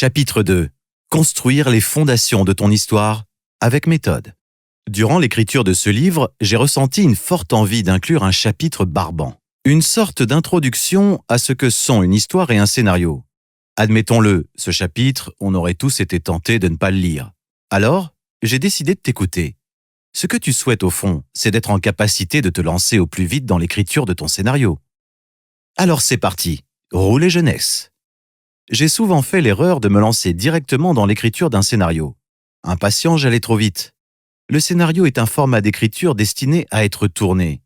Chapitre 2. Construire les fondations de ton histoire avec méthode. Durant l'écriture de ce livre, j'ai ressenti une forte envie d'inclure un chapitre barbant. Une sorte d'introduction à ce que sont une histoire et un scénario. Admettons-le, ce chapitre, on aurait tous été tentés de ne pas le lire. Alors, j'ai décidé de t'écouter. Ce que tu souhaites au fond, c'est d'être en capacité de te lancer au plus vite dans l'écriture de ton scénario. Alors c'est parti, roule et jeunesse. J'ai souvent fait l'erreur de me lancer directement dans l'écriture d'un scénario. Impatient, j'allais trop vite. Le scénario est un format d'écriture destiné à être tourné.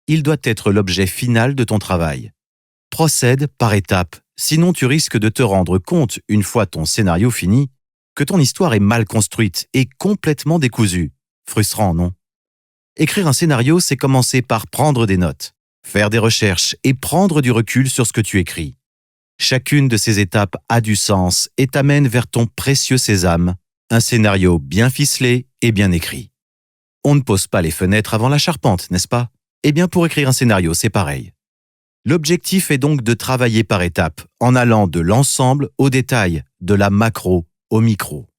Il doit être l'objet final de ton travail. Procède par étapes, sinon tu risques de te rendre compte, une fois ton scénario fini, que ton histoire est mal construite et complètement décousue. Frustrant, non? Écrire un scénario, c'est commencer par prendre des notes, faire des recherches et prendre du recul sur ce que tu écris. Chacune de ces étapes a du sens et t'amène vers ton précieux sésame, un scénario bien ficelé et bien écrit. On ne pose pas les fenêtres avant la charpente, n'est-ce pas? Eh bien, pour écrire un scénario, c'est pareil. L'objectif est donc de travailler par étapes, en allant de l'ensemble au détail, de la macro au micro.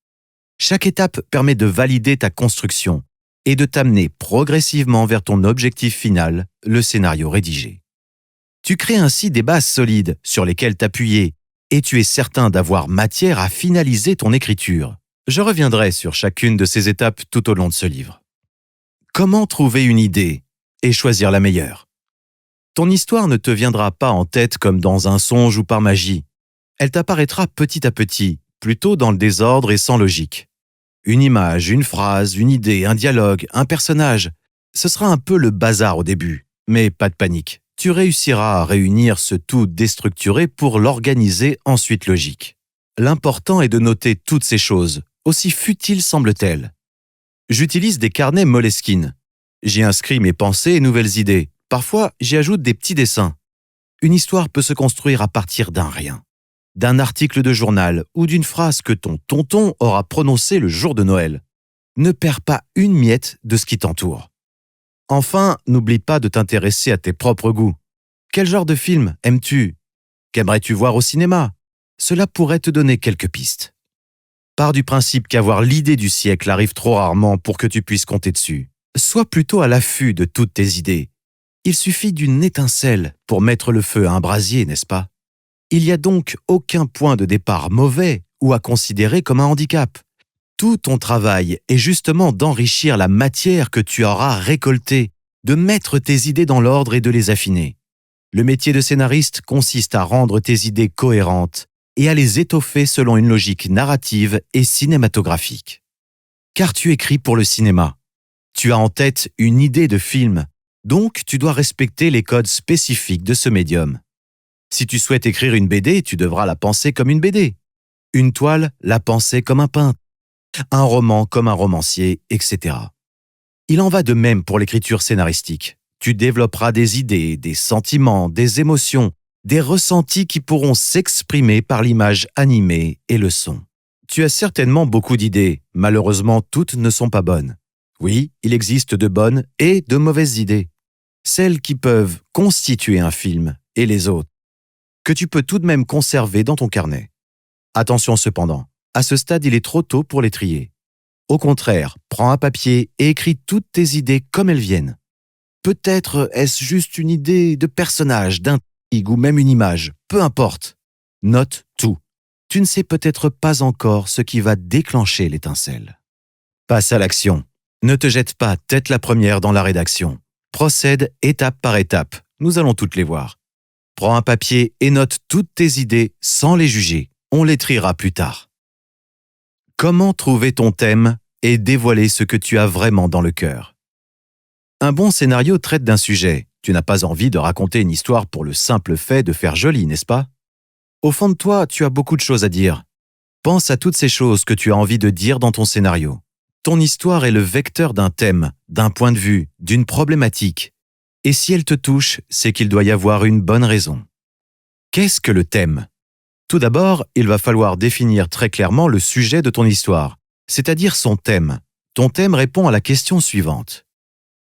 Chaque étape permet de valider ta construction et de t'amener progressivement vers ton objectif final, le scénario rédigé. Tu crées ainsi des bases solides sur lesquelles t'appuyer et tu es certain d'avoir matière à finaliser ton écriture. Je reviendrai sur chacune de ces étapes tout au long de ce livre. Comment trouver une idée et choisir la meilleure? Ton histoire ne te viendra pas en tête comme dans un songe ou par magie. Elle t'apparaîtra petit à petit, plutôt dans le désordre et sans logique. Une image, une phrase, une idée, un dialogue, un personnage. Ce sera un peu le bazar au début, mais pas de panique. Tu réussiras à réunir ce tout déstructuré pour l'organiser ensuite logique. L'important est de noter toutes ces choses, aussi futiles semblent-elles. J'utilise des carnets Moleskine. J'y inscris mes pensées et nouvelles idées. Parfois, j'y ajoute des petits dessins. Une histoire peut se construire à partir d'un rien, d'un article de journal ou d'une phrase que ton tonton aura prononcée le jour de Noël. Ne perds pas une miette de ce qui t'entoure. Enfin, n'oublie pas de t'intéresser à tes propres goûts. Quel genre de film aimes-tu? Qu'aimerais-tu voir au cinéma? Cela pourrait te donner quelques pistes. Pars du principe qu'avoir l'idée du siècle arrive trop rarement pour que tu puisses compter dessus. Sois plutôt à l'affût de toutes tes idées. Il suffit d'une étincelle pour mettre le feu à un brasier, n'est-ce pas? Il n'y a donc aucun point de départ mauvais ou à considérer comme un handicap. Tout ton travail est justement d'enrichir la matière que tu auras récoltée, de mettre tes idées dans l'ordre et de les affiner. Le métier de scénariste consiste à rendre tes idées cohérentes et à les étoffer selon une logique narrative et cinématographique. Car tu écris pour le cinéma. Tu as en tête une idée de film, donc tu dois respecter les codes spécifiques de ce médium. Si tu souhaites écrire une BD, tu devras la penser comme une BD. Une toile, la penser comme un peintre. Un roman comme un romancier, etc. Il en va de même pour l'écriture scénaristique. Tu développeras des idées, des sentiments, des émotions, des ressentis qui pourront s'exprimer par l'image animée et le son. Tu as certainement beaucoup d'idées, malheureusement toutes ne sont pas bonnes. Oui, il existe de bonnes et de mauvaises idées. Celles qui peuvent constituer un film et les autres, que tu peux tout de même conserver dans ton carnet. Attention cependant, à ce stade, il est trop tôt pour les trier. Au contraire, prends un papier et écris toutes tes idées comme elles viennent. Peut-être est-ce juste une idée de personnage, d'intrigue ou même une image, peu importe. Note tout. Tu ne sais peut-être pas encore ce qui va déclencher l'étincelle. Passe à l'action. Ne te jette pas tête la première dans la rédaction. Procède étape par étape. Nous allons toutes les voir. Prends un papier et note toutes tes idées sans les juger. On les triera plus tard. Comment trouver ton thème et dévoiler ce que tu as vraiment dans le cœur? Un bon scénario traite d'un sujet. Tu n'as pas envie de raconter une histoire pour le simple fait de faire joli, n'est-ce pas? Au fond de toi, tu as beaucoup de choses à dire. Pense à toutes ces choses que tu as envie de dire dans ton scénario. Ton histoire est le vecteur d'un thème, d'un point de vue, d'une problématique. Et si elle te touche, c'est qu'il doit y avoir une bonne raison. Qu'est-ce que le thème? Tout d'abord, il va falloir définir très clairement le sujet de ton histoire, c'est-à-dire son thème. Ton thème répond à la question suivante.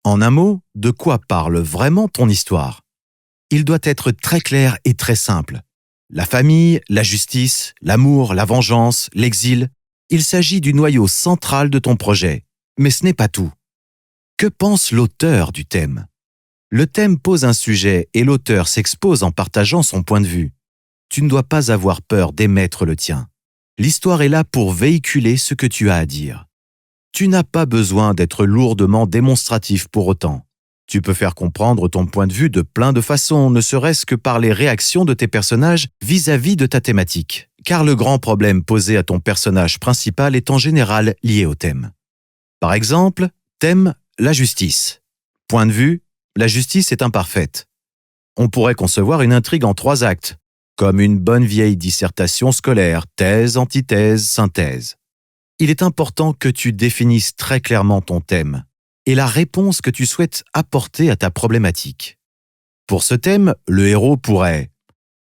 En un mot, de quoi parle vraiment ton histoire? Il doit être très clair et très simple. La famille, la justice, l'amour, la vengeance, l'exil, il s'agit du noyau central de ton projet. Mais ce n'est pas tout. Que pense l'auteur du thème? Le thème pose un sujet et l'auteur s'expose en partageant son point de vue. Tu ne dois pas avoir peur d'émettre le tien. L'histoire est là pour véhiculer ce que tu as à dire. Tu n'as pas besoin d'être lourdement démonstratif pour autant. Tu peux faire comprendre ton point de vue de plein de façons, ne serait-ce que par les réactions de tes personnages vis-à-vis de ta thématique. Car le grand problème posé à ton personnage principal est en général lié au thème. Par exemple, thème, la justice. Point de vue, la justice est imparfaite. On pourrait concevoir une intrigue en 3 actes, comme une bonne vieille dissertation scolaire, thèse, antithèse, synthèse. Il est important que tu définisses très clairement ton thème et la réponse que tu souhaites apporter à ta problématique. Pour ce thème, le héros pourrait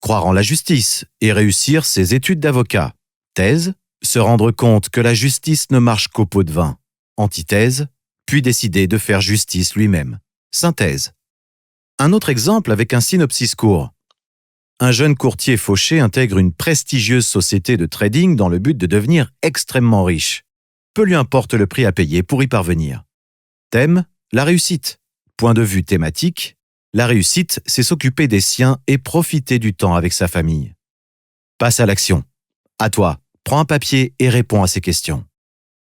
croire en la justice et réussir ses études d'avocat. Thèse, se rendre compte que la justice ne marche qu'au pot de vin. Antithèse, puis décider de faire justice lui-même. Synthèse. Un autre exemple avec un synopsis court. Un jeune courtier fauché intègre une prestigieuse société de trading dans le but de devenir extrêmement riche. Peu lui importe le prix à payer pour y parvenir. Thème, la réussite. Point de vue thématique, la réussite, c'est s'occuper des siens et profiter du temps avec sa famille. Passe à l'action. À toi, prends un papier et réponds à ces questions.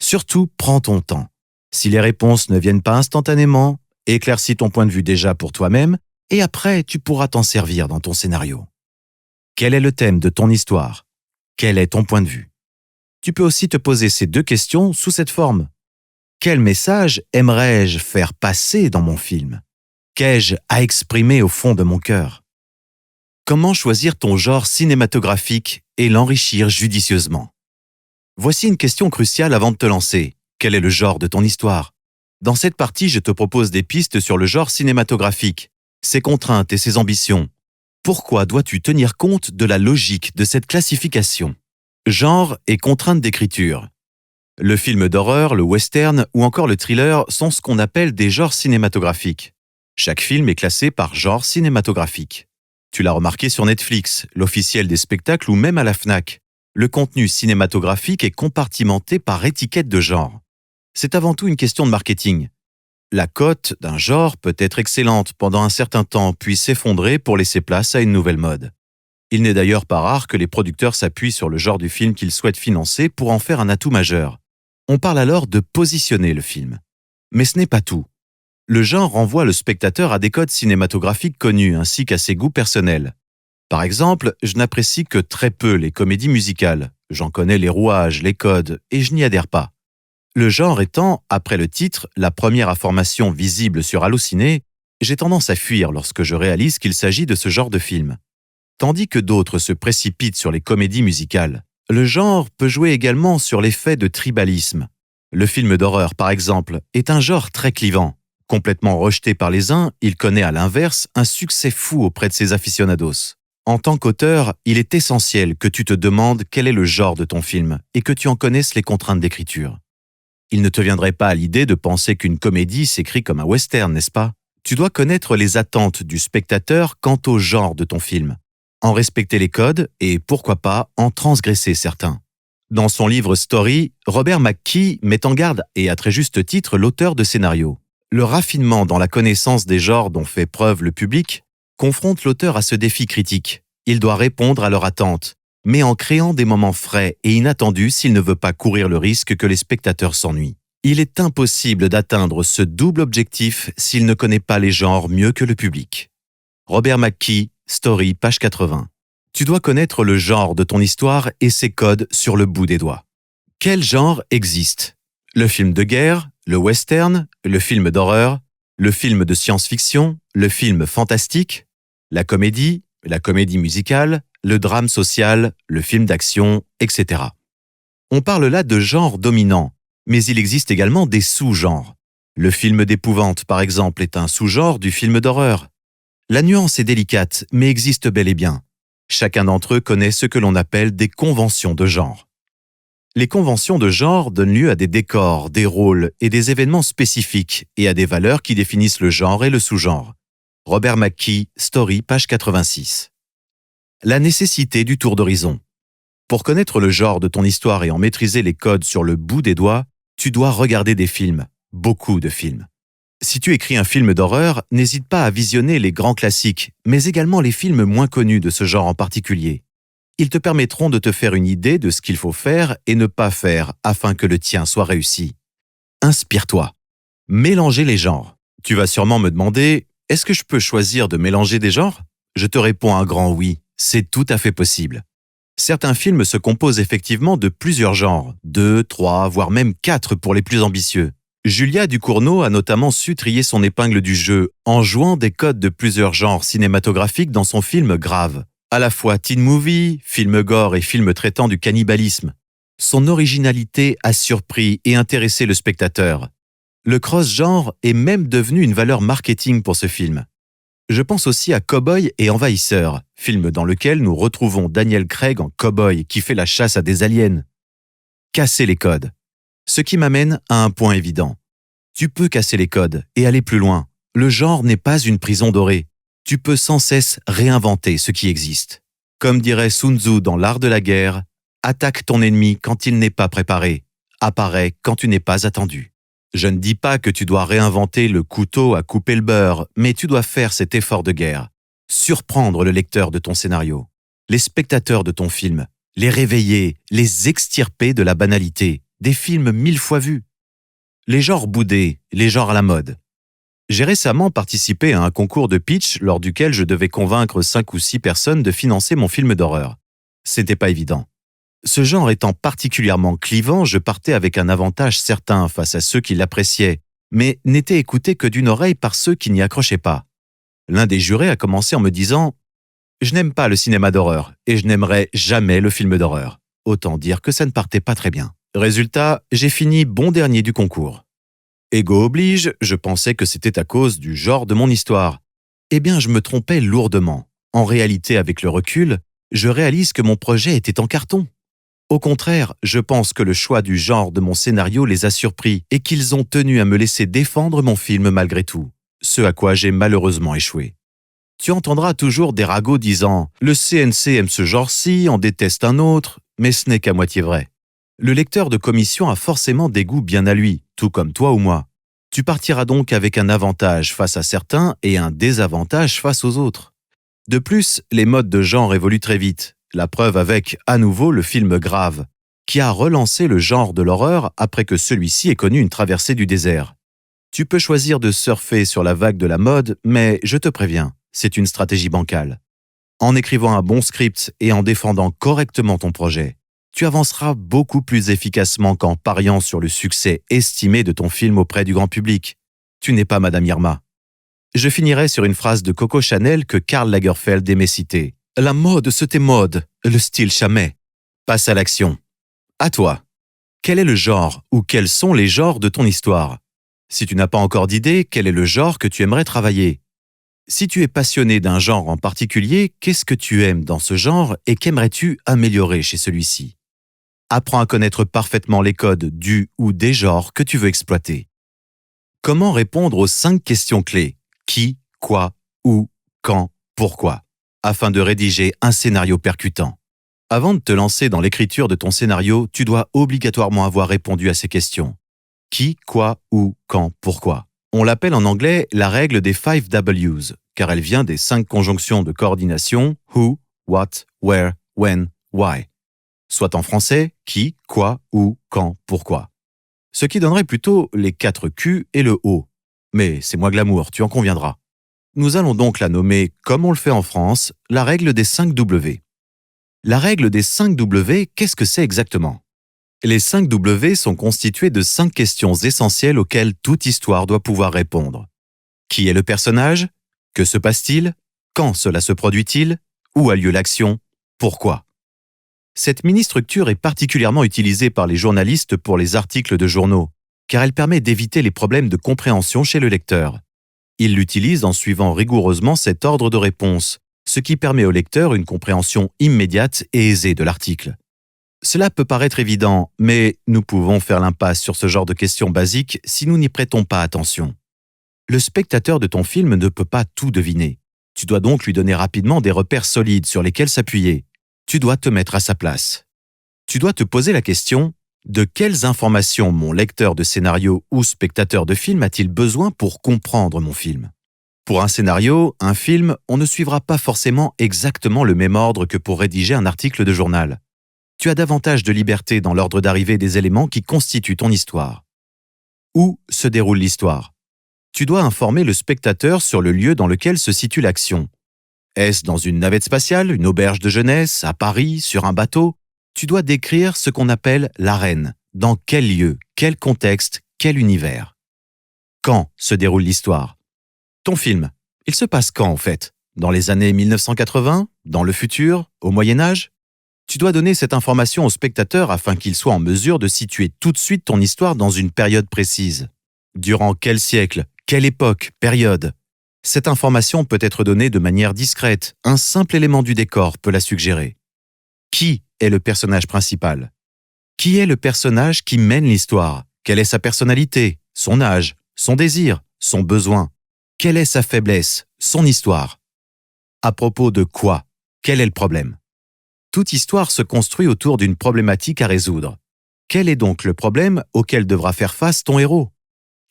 Surtout, prends ton temps. Si les réponses ne viennent pas instantanément, éclaircis ton point de vue déjà pour toi-même et après, tu pourras t'en servir dans ton scénario. Quel est le thème de ton histoire? Quel est ton point de vue? Tu peux aussi te poser ces 2 questions sous cette forme. Quel message aimerais-je faire passer dans mon film? Qu'ai-je à exprimer au fond de mon cœur? Comment choisir ton genre cinématographique et l'enrichir judicieusement? Voici une question cruciale avant de te lancer. Quel est le genre de ton histoire? Dans cette partie, je te propose des pistes sur le genre cinématographique, ses contraintes et ses ambitions. Pourquoi dois-tu tenir compte de la logique de cette classification? Genre et contraintes d'écriture. Le film d'horreur, le western ou encore le thriller sont ce qu'on appelle des genres cinématographiques. Chaque film est classé par genre cinématographique. Tu l'as remarqué sur Netflix, l'officiel des spectacles ou même à la Fnac. Le contenu cinématographique est compartimenté par étiquette de genre. C'est avant tout une question de marketing. La cote d'un genre peut être excellente pendant un certain temps puis s'effondrer pour laisser place à une nouvelle mode. Il n'est d'ailleurs pas rare que les producteurs s'appuient sur le genre du film qu'ils souhaitent financer pour en faire un atout majeur. On parle alors de positionner le film. Mais ce n'est pas tout. Le genre renvoie le spectateur à des codes cinématographiques connus ainsi qu'à ses goûts personnels. Par exemple, je n'apprécie que très peu les comédies musicales. J'en connais les rouages, les codes, et je n'y adhère pas. Le genre étant, après le titre, la première information visible sur Allociné, j'ai tendance à fuir lorsque je réalise qu'il s'agit de ce genre de film. Tandis que d'autres se précipitent sur les comédies musicales, le genre peut jouer également sur l'effet de tribalisme. Le film d'horreur, par exemple, est un genre très clivant. Complètement rejeté par les uns, il connaît à l'inverse un succès fou auprès de ses aficionados. En tant qu'auteur, il est essentiel que tu te demandes quel est le genre de ton film et que tu en connaisses les contraintes d'écriture. Il ne te viendrait pas à l'idée de penser qu'une comédie s'écrit comme un western, n'est-ce pas? Tu dois connaître les attentes du spectateur quant au genre de ton film, en respecter les codes et, pourquoi pas, en transgresser certains. Dans son livre Story, Robert McKee met en garde, et à très juste titre, l'auteur de scénario. Le raffinement dans la connaissance des genres dont fait preuve le public confronte l'auteur à ce défi critique. Il doit répondre à leur attente, mais en créant des moments frais et inattendus s'il ne veut pas courir le risque que les spectateurs s'ennuient. Il est impossible d'atteindre ce double objectif s'il ne connaît pas les genres mieux que le public. Robert McKee, Story, page 80. Tu dois connaître le genre de ton histoire et ses codes sur le bout des doigts. Quel genre existe? Le film de guerre, le western, le film d'horreur, le film de science-fiction, le film fantastique, la comédie musicale, le drame social, le film d'action, etc. On parle là de genre dominant, mais il existe également des sous-genres. Le film d'épouvante, par exemple, est un sous-genre du film d'horreur. La nuance est délicate, mais existe bel et bien. Chacun d'entre eux connaît ce que l'on appelle des conventions de genre. Les conventions de genre donnent lieu à des décors, des rôles et des événements spécifiques et à des valeurs qui définissent le genre et le sous-genre. Robert McKee, Story, page 86. La nécessité du tour d'horizon. Pour connaître le genre de ton histoire et en maîtriser les codes sur le bout des doigts, tu dois regarder des films, beaucoup de films. Si tu écris un film d'horreur, n'hésite pas à visionner les grands classiques, mais également les films moins connus de ce genre en particulier. Ils te permettront de te faire une idée de ce qu'il faut faire et ne pas faire afin que le tien soit réussi. Inspire-toi. Mélanger les genres. Tu vas sûrement me demander, est-ce que je peux choisir de mélanger des genres ? Je te réponds un grand oui, c'est tout à fait possible. Certains films se composent effectivement de plusieurs genres, 2, 3, voire même 4 pour les plus ambitieux. Julia Ducournau a notamment su trier son épingle du jeu en jouant des codes de plusieurs genres cinématographiques dans son film Grave. À la fois teen movie, film gore et film traitant du cannibalisme. Son originalité a surpris et intéressé le spectateur. Le cross-genre est même devenu une valeur marketing pour ce film. Je pense aussi à Cowboy et Envahisseur, film dans lequel nous retrouvons Daniel Craig en cowboy qui fait la chasse à des aliens. Casser les codes. Ce qui m'amène à un point évident. Tu peux casser les codes et aller plus loin. Le genre n'est pas une prison dorée. Tu peux sans cesse réinventer ce qui existe. Comme dirait Sun Tzu dans L'Art de la guerre, attaque ton ennemi quand il n'est pas préparé, apparaît quand tu n'es pas attendu. Je ne dis pas que tu dois réinventer le couteau à couper le beurre, mais tu dois faire cet effort de guerre. Surprendre le lecteur de ton scénario, les spectateurs de ton film, les réveiller, les extirper de la banalité, des films 1000 fois vus. Les genres boudés, les genres à la mode. J'ai récemment participé à un concours de pitch lors duquel je devais convaincre 5 ou 6 personnes de financer mon film d'horreur. C'était pas évident. Ce genre étant particulièrement clivant, je partais avec un avantage certain face à ceux qui l'appréciaient, mais n'étais écouté que d'une oreille par ceux qui n'y accrochaient pas. L'un des jurés a commencé en me disant « Je n'aime pas le cinéma d'horreur et je n'aimerais jamais le film d'horreur. » Autant dire que ça ne partait pas très bien. Résultat, j'ai fini bon dernier du concours. Ego oblige, je pensais que c'était à cause du genre de mon histoire. Eh bien, je me trompais lourdement. En réalité, avec le recul, je réalise que mon projet était en carton. Au contraire, je pense que le choix du genre de mon scénario les a surpris et qu'ils ont tenu à me laisser défendre mon film malgré tout, ce à quoi j'ai malheureusement échoué. Tu entendras toujours des ragots disant « Le CNC aime ce genre-ci, en déteste un autre », mais ce n'est qu'à moitié vrai. Le lecteur de commission a forcément des goûts bien à lui, tout comme toi ou moi. Tu partiras donc avec un avantage face à certains et un désavantage face aux autres. De plus, les modes de genre évoluent très vite. La preuve avec, à nouveau, le film Grave, qui a relancé le genre de l'horreur après que celui-ci ait connu une traversée du désert. Tu peux choisir de surfer sur la vague de la mode, mais je te préviens, c'est une stratégie bancale. En écrivant un bon script et en défendant correctement ton projet, tu avanceras beaucoup plus efficacement qu'en pariant sur le succès estimé de ton film auprès du grand public. Tu n'es pas Madame Irma. Je finirai sur une phrase de Coco Chanel que Karl Lagerfeld aimait citer. « La mode, c'était mode, le style jamais. » Passe à l'action. À toi. Quel est le genre ou quels sont les genres de ton histoire ? Si tu n'as pas encore d'idée, quel est le genre que tu aimerais travailler ? Si tu es passionné d'un genre en particulier, qu'est-ce que tu aimes dans ce genre et qu'aimerais-tu améliorer chez celui-ci ? Apprends à connaître parfaitement les codes du ou des genres que tu veux exploiter. Comment répondre aux 5 questions clés ? Qui, quoi, où, quand, pourquoi ? Afin de rédiger un scénario percutant. Avant de te lancer dans l'écriture de ton scénario, tu dois obligatoirement avoir répondu à ces questions. Qui, quoi, où, quand, pourquoi ? On l'appelle en anglais la règle des 5 W's, car elle vient des 5 conjonctions de coordination who, what, where, when, why. Soit en français, qui, quoi, où, quand, pourquoi. Ce qui donnerait plutôt les 4 Q et le O. Mais c'est moins glamour, tu en conviendras. Nous allons donc la nommer, comme on le fait en France, la règle des 5 W. La règle des 5 W, qu'est-ce que c'est exactement ? Les 5 W sont constitués de 5 questions essentielles auxquelles toute histoire doit pouvoir répondre. Qui est le personnage ? Que se passe-t-il ? Quand cela se produit-il ? Où a lieu l'action ? Pourquoi ? Cette mini-structure est particulièrement utilisée par les journalistes pour les articles de journaux, car elle permet d'éviter les problèmes de compréhension chez le lecteur. Ils l'utilisent en suivant rigoureusement cet ordre de réponse, ce qui permet au lecteur une compréhension immédiate et aisée de l'article. Cela peut paraître évident, mais nous pouvons faire l'impasse sur ce genre de questions basiques si nous n'y prêtons pas attention. Le spectateur de ton film ne peut pas tout deviner. Tu dois donc lui donner rapidement des repères solides sur lesquels s'appuyer. Tu dois te mettre à sa place. Tu dois te poser la question: de quelles informations mon lecteur de scénario ou spectateur de film a-t-il besoin pour comprendre mon film? Pour un scénario, un film, on ne suivra pas forcément exactement le même ordre que pour rédiger un article de journal. Tu as davantage de liberté dans l'ordre d'arrivée des éléments qui constituent ton histoire. Où se déroule l'histoire? Tu dois informer le spectateur sur le lieu dans lequel se situe l'action. Est-ce dans une navette spatiale, une auberge de jeunesse, à Paris, sur un bateau? Tu dois décrire ce qu'on appelle l'arène. Dans quel lieu, quel contexte, quel univers? Quand se déroule l'histoire? Ton film, il se passe quand en fait? Dans les années 1980? Dans le futur? Au Moyen-Âge? Tu dois donner cette information au spectateur afin qu'il soit en mesure de situer tout de suite ton histoire dans une période précise. Durant quel siècle? Quelle époque? Période? Cette information peut être donnée de manière discrète. Un simple élément du décor peut la suggérer. Qui est le personnage principal? Qui est le personnage qui mène l'histoire? Quelle est sa personnalité? Son âge? Son désir? Son besoin? Quelle est sa faiblesse? Son histoire? À propos de quoi? Quel est le problème? Toute histoire se construit autour d'une problématique à résoudre. Quel est donc le problème auquel devra faire face ton héros?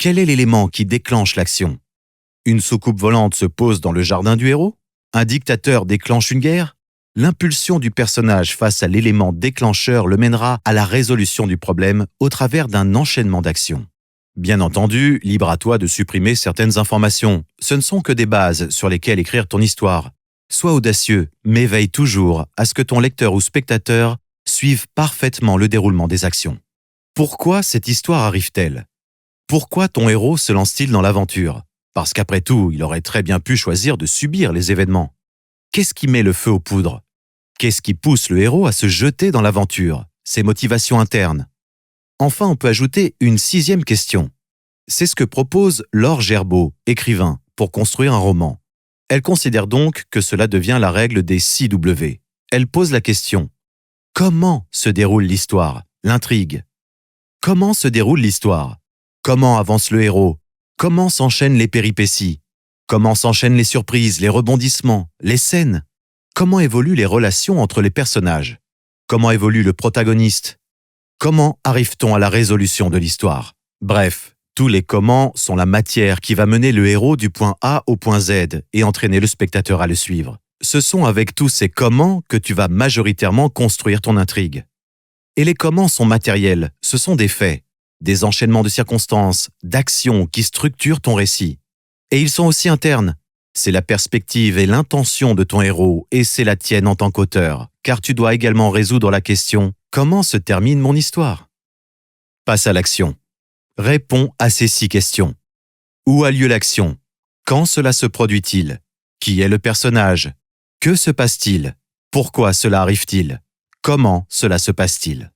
Quel est l'élément qui déclenche l'action? Une soucoupe volante se pose dans le jardin du héros? Un dictateur déclenche une guerre? L'impulsion du personnage face à l'élément déclencheur le mènera à la résolution du problème au travers d'un enchaînement d'actions. Bien entendu, libre à toi de supprimer certaines informations. Ce ne sont que des bases sur lesquelles écrire ton histoire. Sois audacieux, mais veille toujours à ce que ton lecteur ou spectateur suive parfaitement le déroulement des actions. Pourquoi cette histoire arrive-t-elle? Pourquoi ton héros se lance-t-il dans l'aventure? Parce qu'après tout, il aurait très bien pu choisir de subir les événements. Qu'est-ce qui met le feu aux poudres? Qu'est-ce qui pousse le héros à se jeter dans l'aventure? Ses motivations internes. Enfin, on peut ajouter une 6e question. C'est ce que propose Laure Gerbaud, écrivain, pour construire un roman. Elle considère donc que cela devient la règle des 6 W. Elle pose la question: comment se déroule l'histoire, l'intrigue? Comment se déroule l'histoire? Comment avance le héros? Comment s'enchaînent les péripéties? Comment s'enchaînent les surprises, les rebondissements, les scènes? Comment évoluent les relations entre les personnages? Comment évolue le protagoniste? Comment arrive-t-on à la résolution de l'histoire? Bref, tous les comment sont la matière qui va mener le héros du point A au point Z et entraîner le spectateur à le suivre. Ce sont avec tous ces comment que tu vas majoritairement construire ton intrigue. Et les comment sont matériels, ce sont des faits, des enchaînements de circonstances, d'actions qui structurent ton récit. Et ils sont aussi internes. C'est la perspective et l'intention de ton héros et c'est la tienne en tant qu'auteur, car tu dois également résoudre la question: comment se termine mon histoire? Passe à l'action. Réponds à ces 6 questions. Où a lieu l'action? Quand cela se produit-il? Qui est le personnage? Que se passe-t-il? Pourquoi cela arrive-t-il? Comment cela se passe-t-il?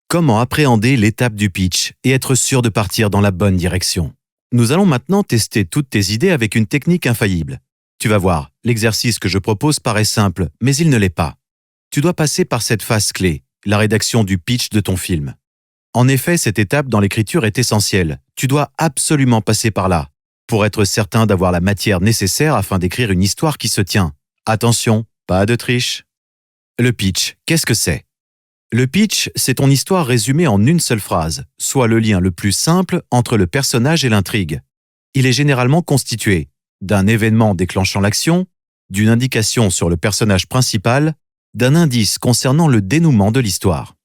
Comment appréhender l'étape du pitch et être sûr de partir dans la bonne direction? Nous allons maintenant tester toutes tes idées avec une technique infaillible. Tu vas voir, l'exercice que je propose paraît simple, mais il ne l'est pas. Tu dois passer par cette phase clé, la rédaction du pitch de ton film. En effet, cette étape dans l'écriture est essentielle. Tu dois absolument passer par là, pour être certain d'avoir la matière nécessaire afin d'écrire une histoire qui se tient. Attention, pas de triche. Le pitch, qu'est-ce que c'est? Le pitch, c'est ton histoire résumée en une seule phrase, soit le lien le plus simple entre le personnage et l'intrigue. Il est généralement constitué d'un événement déclenchant l'action, d'une indication sur le personnage principal, d'un indice concernant le dénouement de l'histoire.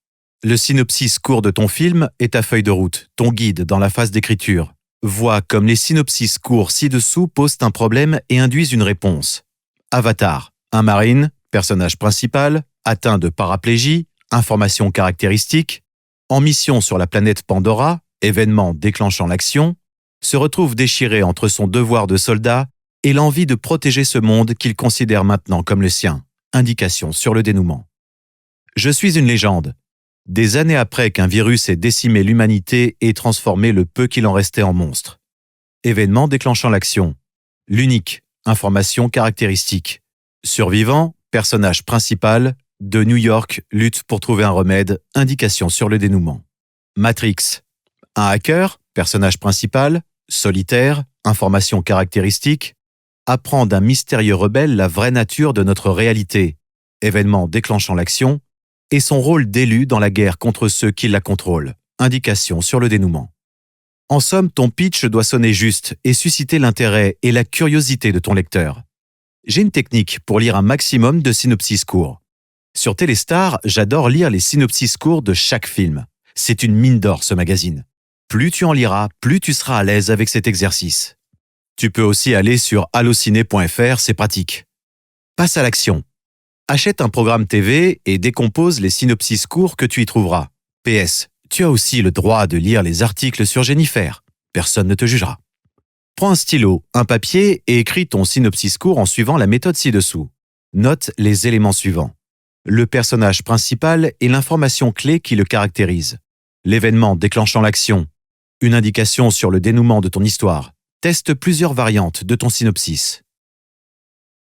Le synopsis court de ton film est ta feuille de route, ton guide dans la phase d'écriture. Vois comme les synopsis courts ci-dessous posent un problème et induisent une réponse. Avatar, un marine, personnage principal, atteint de paraplégie, informations caractéristiques, en mission sur la planète Pandora, événement déclenchant l'action, se retrouve déchiré entre son devoir de soldat et l'envie de protéger ce monde qu'il considère maintenant comme le sien. Indication sur le dénouement. Je suis une légende. Des années après qu'un virus ait décimé l'humanité et transformé le peu qu'il en restait en monstre. Événement déclenchant l'action. L'unique, information caractéristique. Survivant, personnage principal, de New York lutte pour trouver un remède, indication sur le dénouement. Matrix. Un hacker, personnage principal, solitaire, information caractéristique, apprend d'un mystérieux rebelle la vraie nature de notre réalité, événement déclenchant l'action, et son rôle d'élu dans la guerre contre ceux qui la contrôlent, indication sur le dénouement. En somme, ton pitch doit sonner juste et susciter l'intérêt et la curiosité de ton lecteur. J'ai une technique pour lire un maximum de synopsis courts. Sur Téléstar, j'adore lire les synopsis courts de chaque film. C'est une mine d'or, ce magazine. Plus tu en liras, plus tu seras à l'aise avec cet exercice. Tu peux aussi aller sur allociné.fr, c'est pratique. Passe à l'action. Achète un programme TV et décompose les synopsis courts que tu y trouveras. PS, tu as aussi le droit de lire les articles sur Jennifer. Personne ne te jugera. Prends un stylo, un papier et écris ton synopsis court en suivant la méthode ci-dessous. Note les éléments suivants. Le personnage principal et l'information clé qui le caractérise. L'événement déclenchant l'action. Une indication sur le dénouement de ton histoire. Teste plusieurs variantes de ton synopsis.